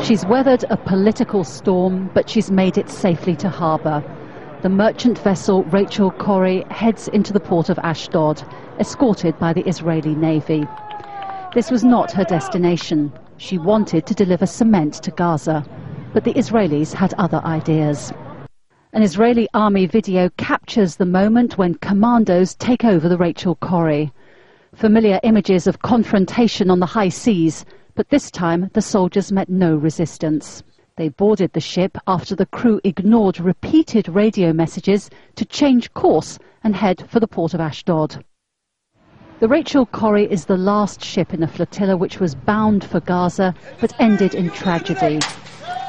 She's weathered a political storm, but she's made it safely to harbour. The merchant vessel Rachel Corrie heads into the port of Ashdod, escorted by the Israeli Navy. This was not her destination. She wanted to deliver cement to Gaza, but the Israelis had other ideas. An Israeli army video captures the moment when commandos take over the Rachel Corrie. Familiar images of confrontation on the high seas, but this time the soldiers met no resistance. They boarded the ship after the crew ignored repeated radio messages to change course and head for the port of Ashdod. The Rachel Corrie is the last ship in a flotilla which was bound for Gaza but ended in tragedy.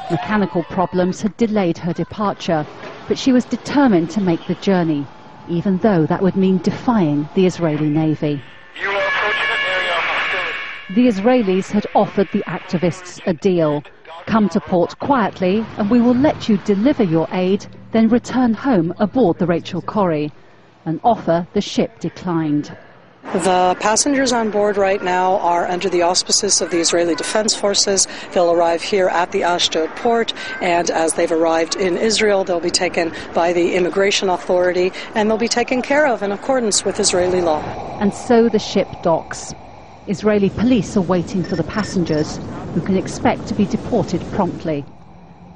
Mechanical problems had delayed her departure, but she was determined to make the journey, even though that would mean defying the Israeli Navy. The Israelis had offered the activists a deal. Come to port quietly and we will let you deliver your aid, then return home aboard the Rachel Corrie. An offer the ship declined. The passengers on board right now are under the auspices of the Israeli Defense Forces. They'll arrive here at the Ashdod port, and as they've arrived in Israel, they'll be taken by the immigration authority, and they'll be taken care of in accordance with Israeli law. And so the ship docks. Israeli police are waiting for the passengers, who can expect to be deported promptly.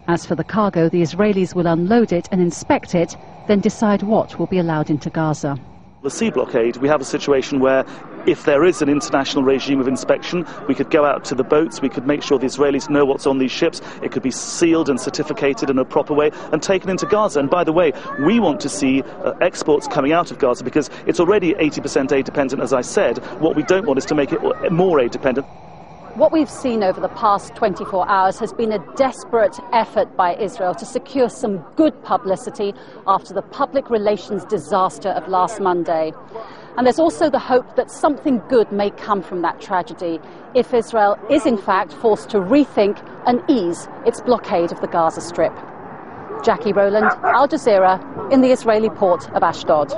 As for the cargo, the Israelis will unload it and inspect it, then decide what will be allowed into Gaza. The sea blockade, we have a situation where if there is an international regime of inspection, we could go out to the boats, we could make sure the Israelis know what's on these ships, it could be sealed and certificated in a proper way and taken into Gaza. And by the way, we want to see exports coming out of Gaza because it's already 80% aid dependent, as I said. What we don't want is to make it more aid dependent. What we've seen over the past 24 hours has been a desperate effort by Israel to secure some good publicity after the public relations disaster of last Monday. And there's also the hope that something good may come from that tragedy if Israel is in fact forced to rethink and ease its blockade of the Gaza Strip. Jackie Rowland, Al Jazeera, in the Israeli port of Ashdod.